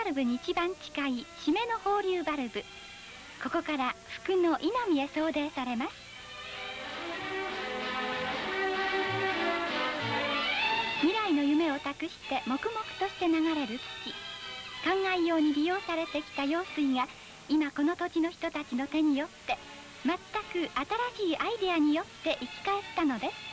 ルブに一番近い締めの放流バルブ、ここから福の稲見へ送電されます。未来の夢を託して黙々として流れる土、灌漑用に利用されてきた用水が今この土地の人たちの手によって全く新しいアイデアによって生き返ったのです。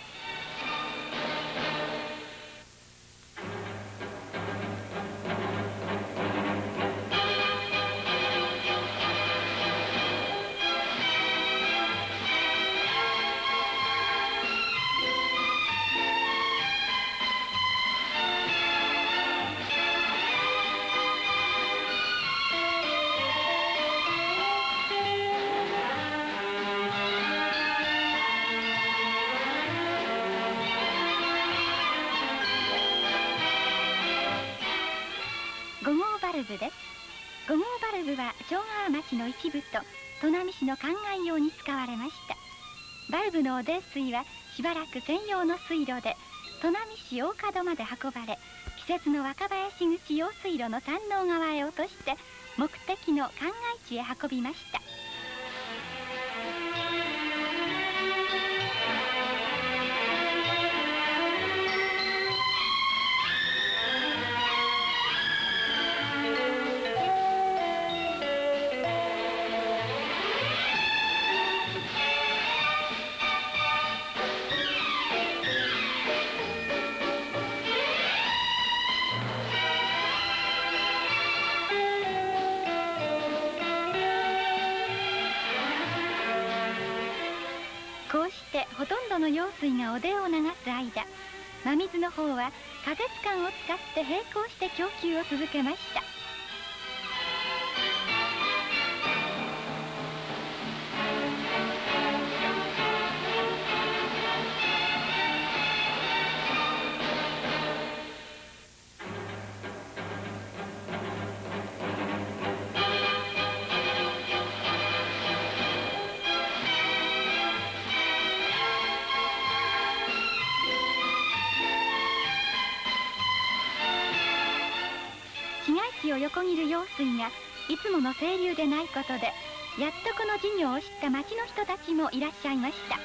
5号バルブです。5号バルブは庄川町の一部と砺波市の灌漑用に使われました。バルブの汚泥水はしばらく専用の水路で砺波市大門まで運ばれ、季節の若林口用水路の山王川へ落として目的の灌漑地へ運びました。こうしてほとんどの用水が汚泥を流す間、真水の方は仮設管を使って並行して供給を続けました。市を横切る用水がいつもの清流でないことで、やっとこの事業を知った町の人たちもいらっしゃいました。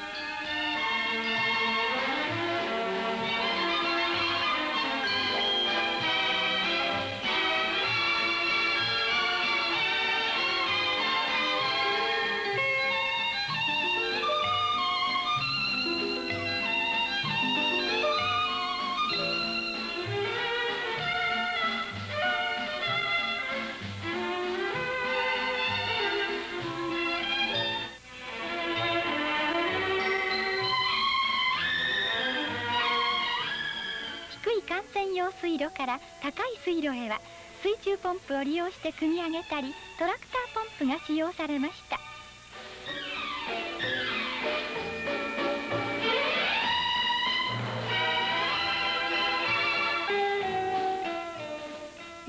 幹線用水路から高い水路へは水中ポンプを利用して組み上げたり、トラクターポンプが使用されました。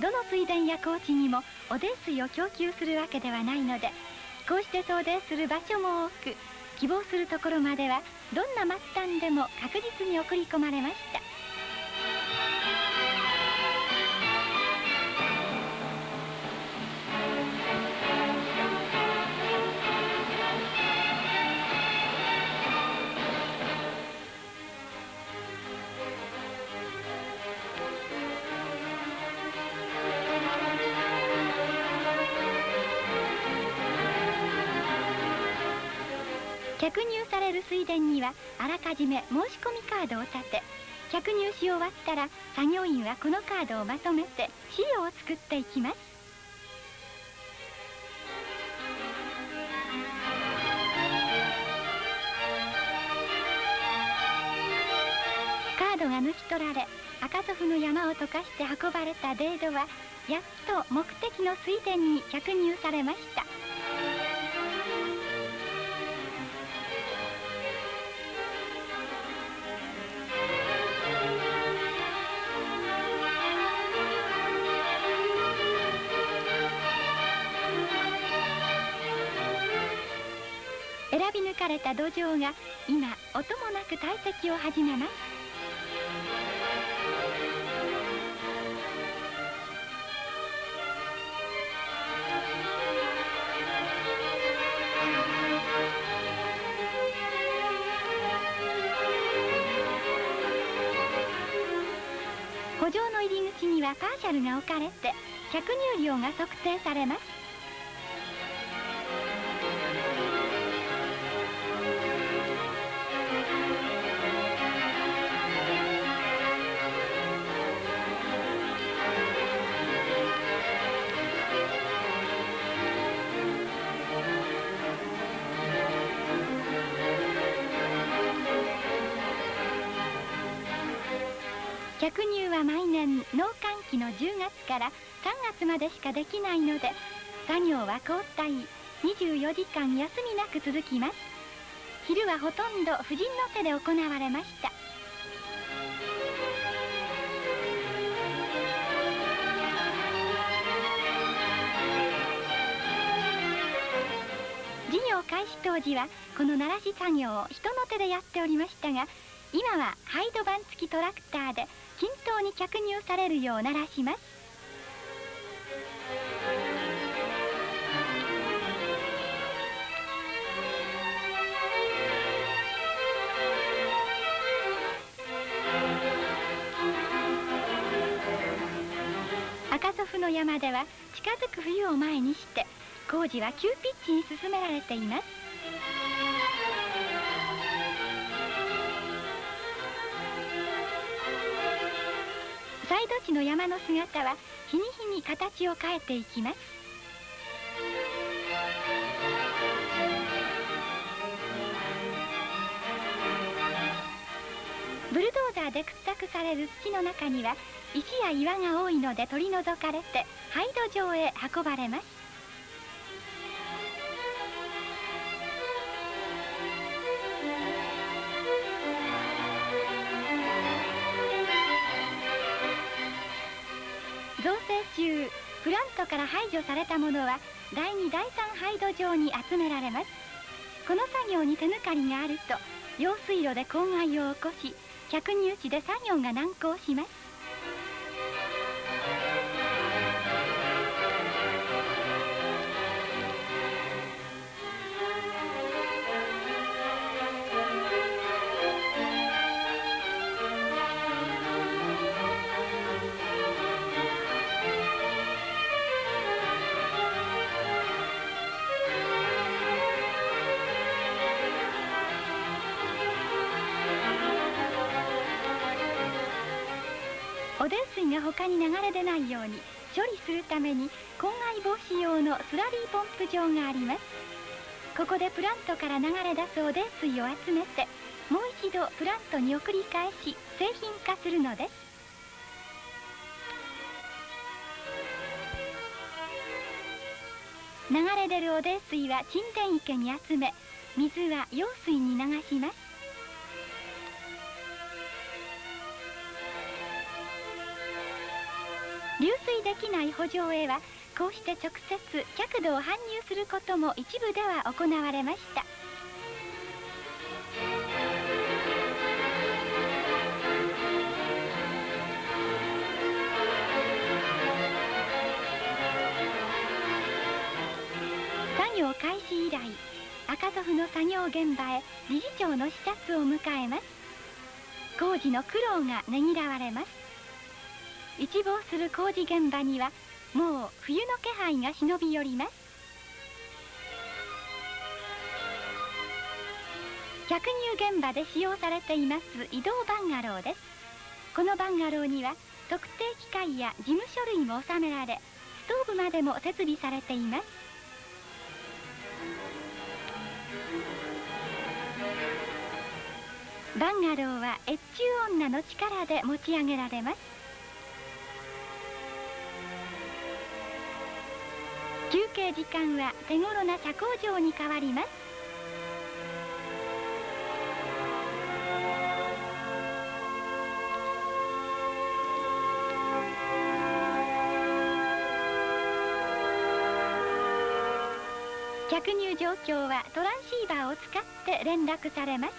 どの水田や高地にも汚泥水を供給するわけではないので、こうして送電する場所も多く、希望するところまではどんな末端でも確実に送り込まれました。客入される水田にはあらかじめ申し込みカードを立て、客入し終わったら作業員はこのカードをまとめて資料を作っていきます。カードが抜き取られ、赤祖父の山を溶かして運ばれた泥土はやっと目的の水田に客入されました。選び抜かれた土壌が今音もなく堆積を始めます。にはパーシャルが置かれて着入量が測定されます。着入は毎年農閑期の10月から3月までしかできないので、作業は交代24時間休みなく続きます。昼はほとんど婦人の手で行われました。事業開始当時はこの鳴らし作業を人の手でやっておりましたが、今はハイドバン付きトラクターで均等に着入されるよう鳴らします。赤祖父の山では近づく冬を前にして工事は急ピッチに進められています。サイド地の山の姿は日に日に形を変えていきます。ブルドーザーで掘削される土の中には石や岩が多いので取り除かれてハイド場へ運ばれます。造成中、プラントから排除されたものは第2、第3ハイド場に集められます。この作業に手抜かりがあると用水路で公害を起こし、着入地で作業が難航します。汚泥水が他に流れ出ないように処理するために公害防止用のスラリーポンプ場があります。ここでプラントから流れ出す汚泥水を集めてもう一度プラントに送り返し製品化するのです。流れ出る汚泥水は沈殿池に集め、水は用水に流します。流水できない圃場へはこうして直接客土を搬入することも一部では行われました。作業開始以来、赤祖父の作業現場へ理事長の視察を迎えます。工事の苦労がねぎらわれます。一望する工事現場にはもう冬の気配が忍び寄ります。着入現場で使用されています移動バンガローです。このバンガローには特定機械や事務書類も収められ、ストーブまでも設備されています。バンガローは越中女の力で持ち上げられます。休憩時間は手頃な社交場に変わります。着入状況はトランシーバーを使って連絡されます。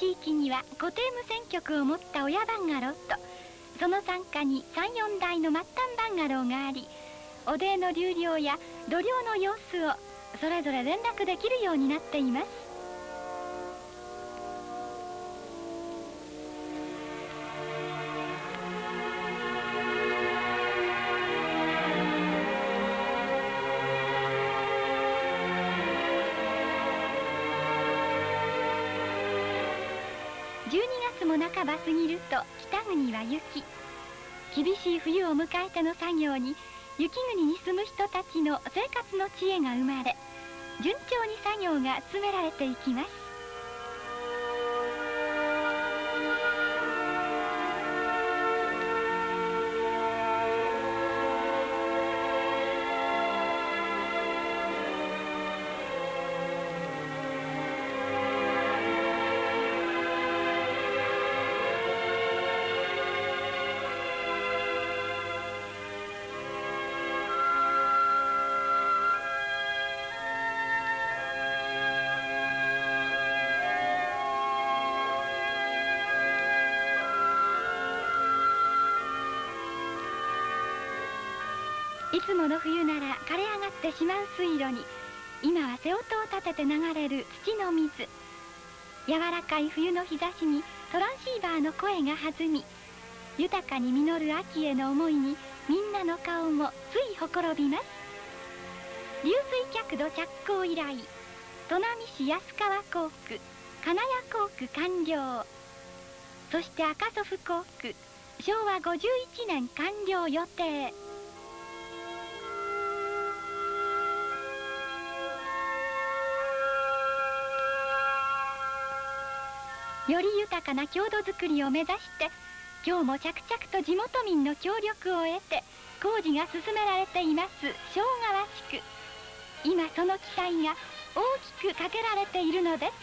地域には固定無線局を持った親バンガローと、その傘下に3、4台の末端バンガローがあり、おでの流量や度量の様子をそれぞれ連絡できるようになっています。12月も半ば過ぎると北国は雪。厳しい冬を迎えての作業に雪国に住む人たちの生活の知恵が生まれ、順調に作業が進められていきます。いつもの冬なら枯れ上がってしまう水路に、今は瀬音を立てて流れる土の水。柔らかい冬の日差しにトランシーバーの声が弾み、豊かに実る秋への思いにみんなの顔もついほころびます。流水客土着工以来、砺波市安川工区、金谷工区完了。そして赤祖父工区、昭和51年完了予定。より豊かな郷土づくりを目指して、今日も着々と地元民の協力を得て工事が進められています庄川地区。今その期待が大きくかけられているのです。